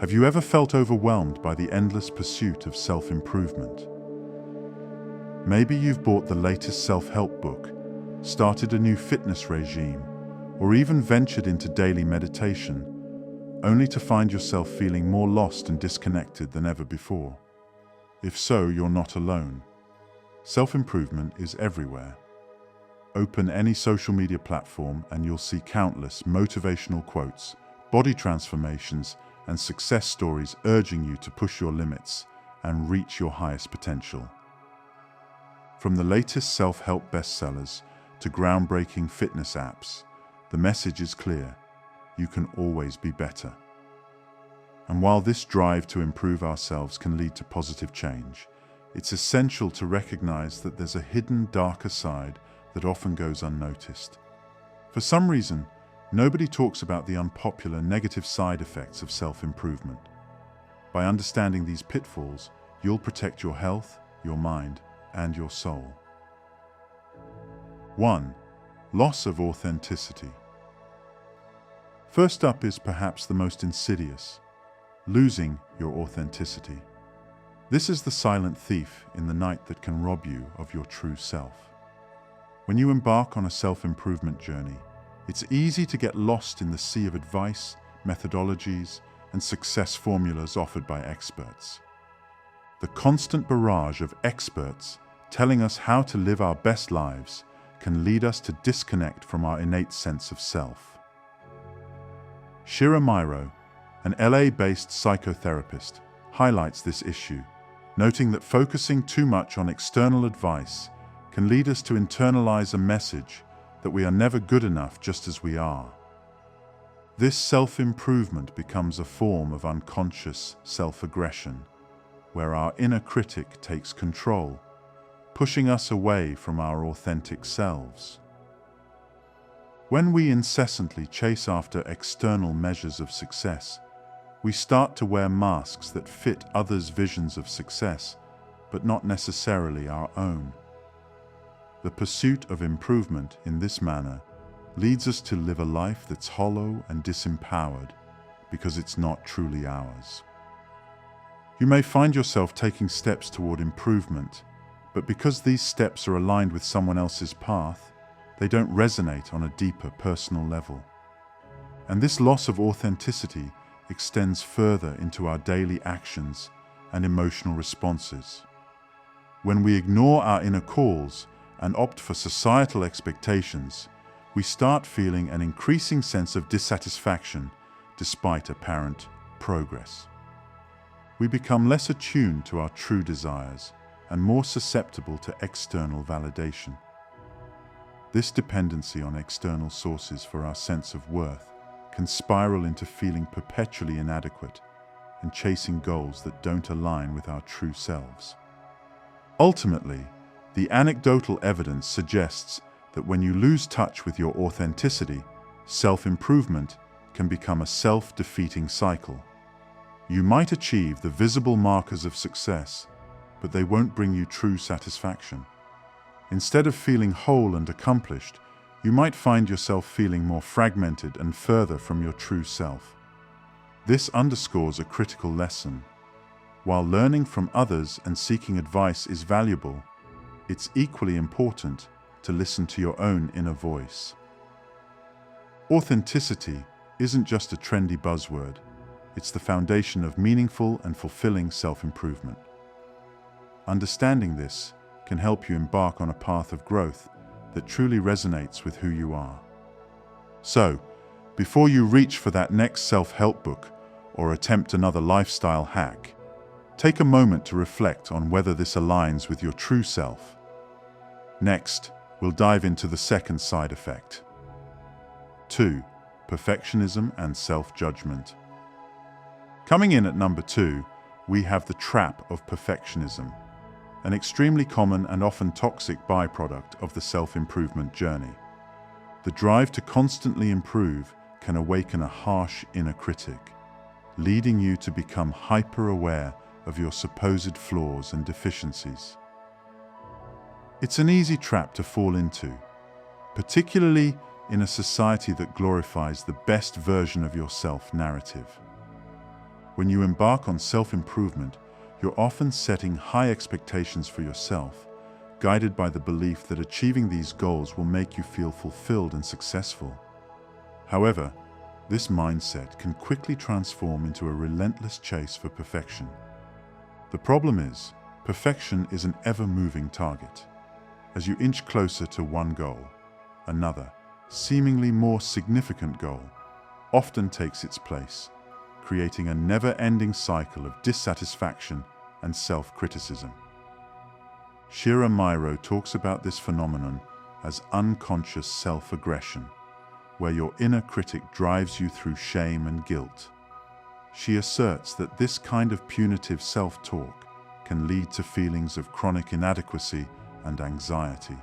Have you ever felt overwhelmed by the endless pursuit of self-improvement? Maybe you've bought the latest self-help book, started a new fitness regime, or even ventured into daily meditation, only to find yourself feeling more lost and disconnected than ever before. If so, you're not alone. Self-improvement is everywhere. Open any social media platform and you'll see countless motivational quotes, body transformations, and success stories urging you to push your limits and reach your highest potential. From the latest self-help bestsellers to groundbreaking fitness apps, the message is clear: you can always be better. And while this drive to improve ourselves can lead to positive change, it's essential to recognize that there's a hidden, darker side that often goes unnoticed. For some reason, nobody talks about the unpopular negative side effects of self-improvement. By understanding these pitfalls, you'll protect your health, your mind, and your soul. 1. Loss of authenticity. First up is perhaps the most insidious: losing your authenticity. This is the silent thief in the night that can rob you of your true self. When you embark on a self-improvement journey, it's easy to get lost in the sea of advice, methodologies, and success formulas offered by experts. The constant barrage of experts telling us how to live our best lives can lead us to disconnect from our innate sense of self. Shira Miro, an LA-based psychotherapist, highlights this issue, noting that focusing too much on external advice can lead us to internalize a message that we are never good enough just as we are. This self-improvement becomes a form of unconscious self-aggression, where our inner critic takes control, pushing us away from our authentic selves. When we incessantly chase after external measures of success, we start to wear masks that fit others' visions of success, but not necessarily our own. The pursuit of improvement in this manner leads us to live a life that's hollow and disempowered because it's not truly ours. You may find yourself taking steps toward improvement, but because these steps are aligned with someone else's path, they don't resonate on a deeper personal level. And this loss of authenticity extends further into our daily actions and emotional responses. When we ignore our inner calls and opt for societal expectations, we start feeling an increasing sense of dissatisfaction despite apparent progress. We become less attuned to our true desires and more susceptible to external validation. This dependency on external sources for our sense of worth can spiral into feeling perpetually inadequate and chasing goals that don't align with our true selves. Ultimately, the anecdotal evidence suggests that when you lose touch with your authenticity, self-improvement can become a self-defeating cycle. You might achieve the visible markers of success, but they won't bring you true satisfaction. Instead of feeling whole and accomplished, you might find yourself feeling more fragmented and further from your true self. This underscores a critical lesson. While learning from others and seeking advice is valuable, it's equally important to listen to your own inner voice. Authenticity isn't just a trendy buzzword, it's the foundation of meaningful and fulfilling self-improvement. Understanding this can help you embark on a path of growth that truly resonates with who you are. So, before you reach for that next self-help book or attempt another lifestyle hack, take a moment to reflect on whether this aligns with your true self. Next, we'll dive into the second side effect. 2. Perfectionism and self-judgment. Coming in at number 2, we have the trap of perfectionism, an extremely common and often toxic byproduct of the self-improvement journey. The drive to constantly improve can awaken a harsh inner critic, leading you to become hyper-aware of your supposed flaws and deficiencies. It's an easy trap to fall into, particularly in a society that glorifies the best version of yourself narrative. When you embark on self-improvement, you're often setting high expectations for yourself, guided by the belief that achieving these goals will make you feel fulfilled and successful. However, this mindset can quickly transform into a relentless chase for perfection. The problem is, perfection is an ever-moving target. As you inch closer to one goal, another, seemingly more significant goal, often takes its place, creating a never-ending cycle of dissatisfaction and self-criticism. Shira Miro talks about this phenomenon as unconscious self-aggression, where your inner critic drives you through shame and guilt. She asserts that this kind of punitive self-talk can lead to feelings of chronic inadequacy and anxiety.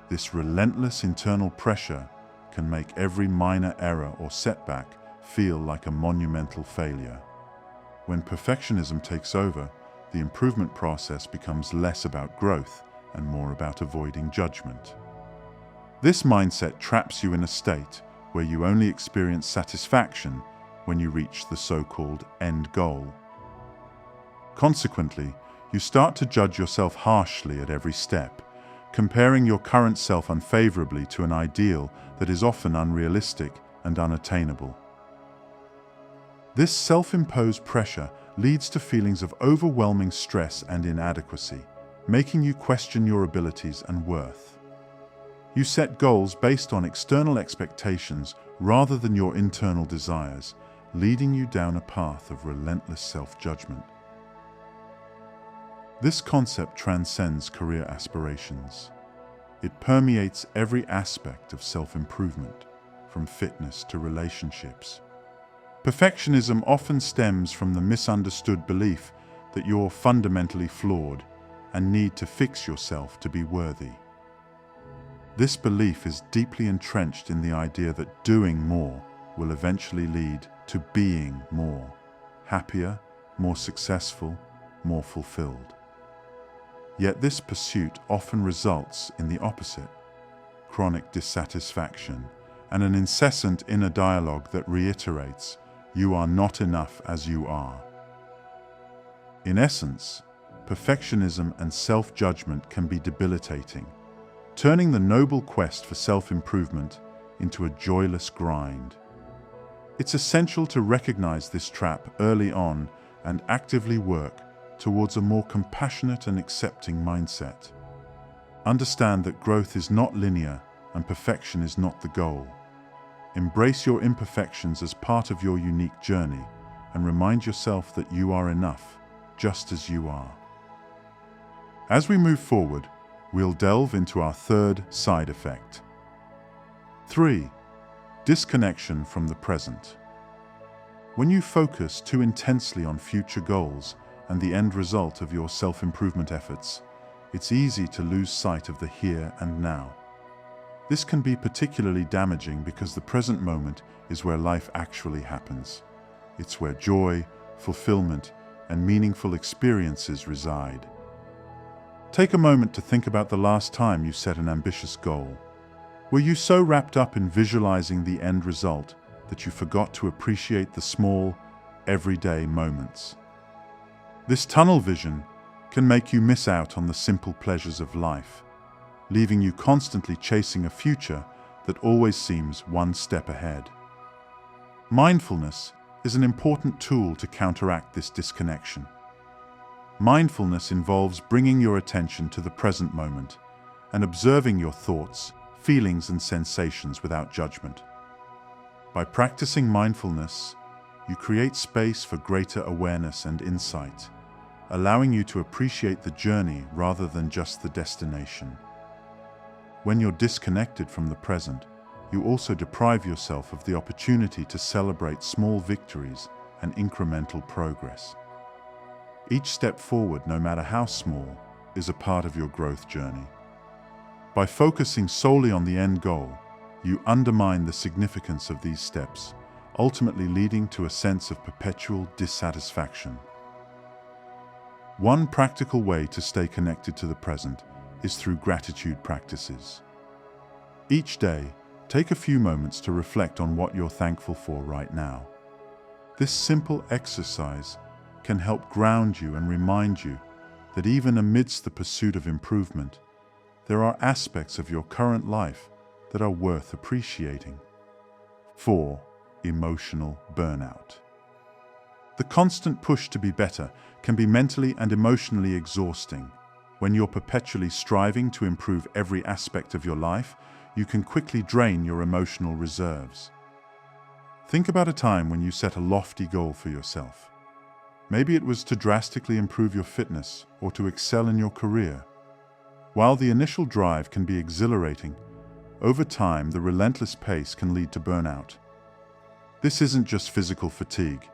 This relentless internal pressure can make every minor error or setback feel like a monumental failure. When perfectionism takes over, the improvement process becomes less about growth and more about avoiding judgment. This mindset traps you in a state where you only experience satisfaction when you reach the so-called end goal. Consequently, you start to judge yourself harshly at every step, comparing your current self unfavorably to an ideal that is often unrealistic and unattainable. This self-imposed pressure leads to feelings of overwhelming stress and inadequacy, making you question your abilities and worth. You set goals based on external expectations rather than your internal desires, leading you down a path of relentless self-judgment. This concept transcends career aspirations. It permeates every aspect of self-improvement, from fitness to relationships. Perfectionism often stems from the misunderstood belief that you're fundamentally flawed and need to fix yourself to be worthy. This belief is deeply entrenched in the idea that doing more will eventually lead to being more, happier, more successful, more fulfilled. Yet this pursuit often results in the opposite: chronic dissatisfaction and an incessant inner dialogue that reiterates, "You are not enough as you are." In essence, perfectionism and self-judgment can be debilitating, turning the noble quest for self-improvement into a joyless grind. It's essential to recognize this trap early on and actively work towards a more compassionate and accepting mindset. Understand that growth is not linear and perfection is not the goal. Embrace your imperfections as part of your unique journey and remind yourself that you are enough, just as you are. As we move forward, we'll delve into our third side effect. 3. Disconnection from the present. When you focus too intensely on future goals and the end result of your self-improvement efforts, it's easy to lose sight of the here and now. This can be particularly damaging because the present moment is where life actually happens. It's where joy, fulfillment, and meaningful experiences reside. Take a moment to think about the last time you set an ambitious goal. Were you so wrapped up in visualizing the end result that you forgot to appreciate the small, everyday moments? This tunnel vision can make you miss out on the simple pleasures of life, leaving you constantly chasing a future that always seems one step ahead. Mindfulness is an important tool to counteract this disconnection. Mindfulness involves bringing your attention to the present moment and observing your thoughts, feelings, and sensations without judgment. By practicing mindfulness, you create space for greater awareness and insight, allowing you to appreciate the journey rather than just the destination. When you're disconnected from the present, you also deprive yourself of the opportunity to celebrate small victories and incremental progress. Each step forward, no matter how small, is a part of your growth journey. By focusing solely on the end goal, you undermine the significance of these steps, ultimately leading to a sense of perpetual dissatisfaction. One practical way to stay connected to the present is through gratitude practices. Each day, take a few moments to reflect on what you're thankful for right now. This simple exercise can help ground you and remind you that even amidst the pursuit of improvement, there are aspects of your current life that are worth appreciating. 4. Emotional burnout. The constant push to be better can be mentally and emotionally exhausting. When you're perpetually striving to improve every aspect of your life, you can quickly drain your emotional reserves. Think about a time when you set a lofty goal for yourself. Maybe it was to drastically improve your fitness or to excel in your career. While the initial drive can be exhilarating, over time the relentless pace can lead to burnout. This isn't just physical fatigue.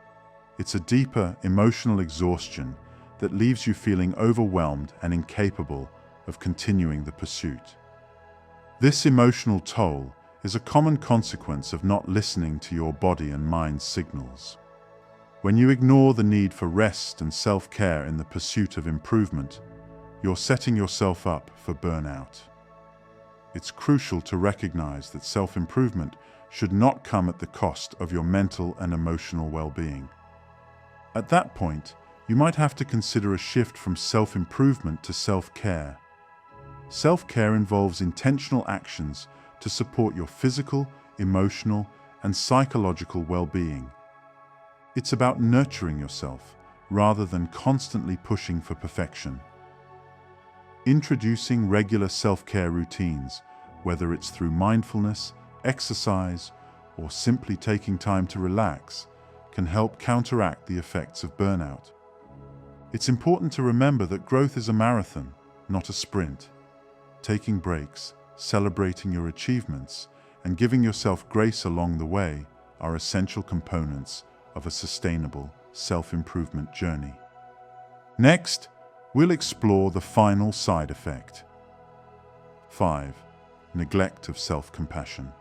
It's a deeper emotional exhaustion that leaves you feeling overwhelmed and incapable of continuing the pursuit. This emotional toll is a common consequence of not listening to your body and mind's signals. When you ignore the need for rest and self-care in the pursuit of improvement, you're setting yourself up for burnout. It's crucial to recognize that self-improvement should not come at the cost of your mental and emotional well-being. At that point, you might have to consider a shift from self-improvement to self-care. Self-care involves intentional actions to support your physical, emotional, and psychological well-being. It's about nurturing yourself rather than constantly pushing for perfection. Introducing regular self-care routines, whether it's through mindfulness, exercise, or simply taking time to relax, can help counteract the effects of burnout. It's important to remember that growth is a marathon, not a sprint. Taking breaks, celebrating your achievements, and giving yourself grace along the way are essential components of a sustainable self-improvement journey. Next, we'll explore the final side effect. 5. Neglect of self-compassion.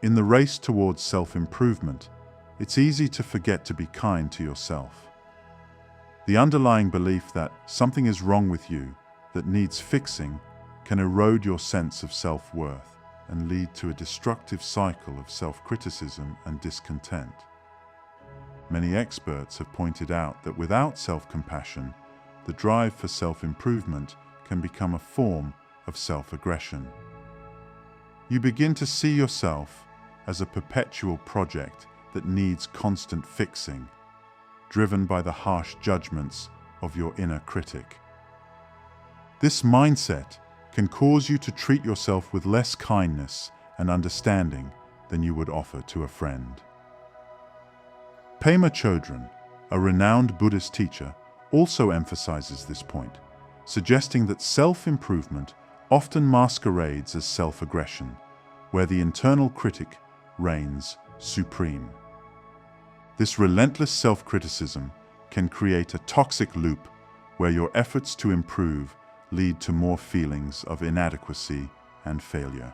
In the race towards self-improvement, it's easy to forget to be kind to yourself. The underlying belief that something is wrong with you that needs fixing can erode your sense of self-worth and lead to a destructive cycle of self-criticism and discontent. Many experts have pointed out that without self-compassion, the drive for self-improvement can become a form of self-aggression. You begin to see yourself as a perpetual project that needs constant fixing, driven by the harsh judgments of your inner critic. This mindset can cause you to treat yourself with less kindness and understanding than you would offer to a friend. Pema Chodron, a renowned Buddhist teacher, also emphasizes this point, suggesting that self-improvement often masquerades as self-aggression, where the internal critic reigns supreme. This relentless self-criticism can create a toxic loop where your efforts to improve lead to more feelings of inadequacy and failure.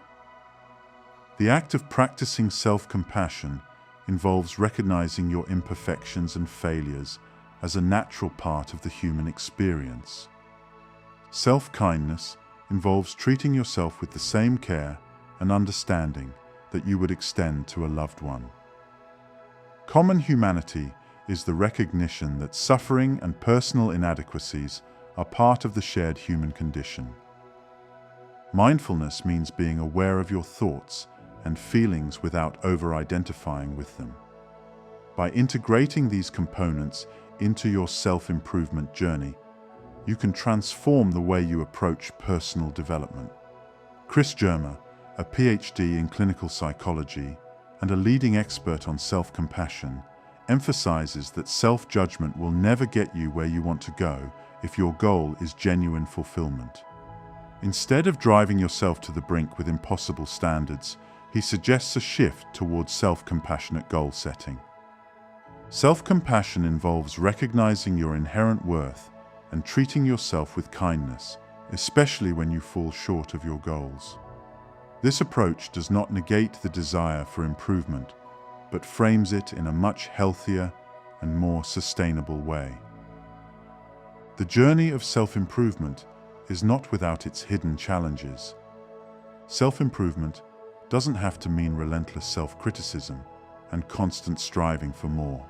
The act of practicing self-compassion involves recognizing your imperfections and failures as a natural part of the human experience. Self-kindness involves treating yourself with the same care and understanding that you would extend to a loved one. Common humanity is the recognition that suffering and personal inadequacies are part of the shared human condition. Mindfulness means being aware of your thoughts and feelings without over-identifying with them. By integrating these components into your self-improvement journey, you can transform the way you approach personal development. Chris Germer, a PhD in clinical psychology and a leading expert on self-compassion, emphasizes that self-judgment will never get you where you want to go if your goal is genuine fulfillment. Instead of driving yourself to the brink with impossible standards, he suggests a shift towards self-compassionate goal setting. Self-compassion involves recognizing your inherent worth and treating yourself with kindness, especially when you fall short of your goals. This approach does not negate the desire for improvement, but frames it in a much healthier and more sustainable way. The journey of self-improvement is not without its hidden challenges. Self-improvement doesn't have to mean relentless self-criticism, and constant striving for more.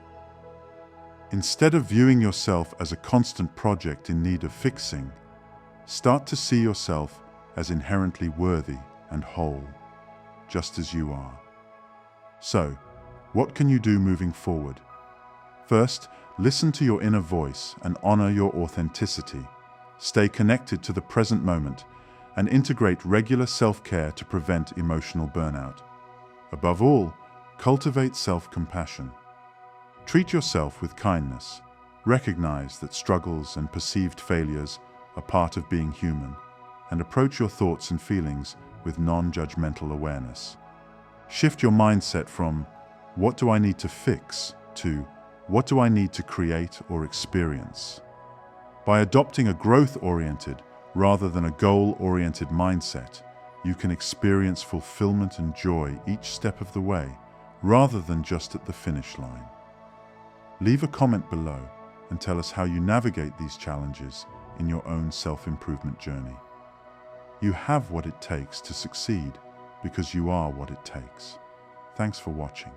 Instead of viewing yourself as a constant project in need of fixing, start to see yourself as inherently worthy and whole, just as you are. So, what can you do moving forward? First, listen to your inner voice and honor your authenticity. Stay connected to the present moment and integrate regular self-care to prevent emotional burnout. Above all, cultivate self-compassion. Treat yourself with kindness. Recognize that struggles and perceived failures are part of being human, and approach your thoughts and feelings with non-judgmental awareness. Shift your mindset from, "What do I need to fix?" to, "What do I need to create or experience?" By adopting a growth-oriented rather than a goal-oriented mindset, you can experience fulfillment and joy each step of the way, rather than just at the finish line. Leave a comment below and tell us how you navigate these challenges in your own self-improvement journey. You have what it takes to succeed because you are what it takes. Thanks for watching.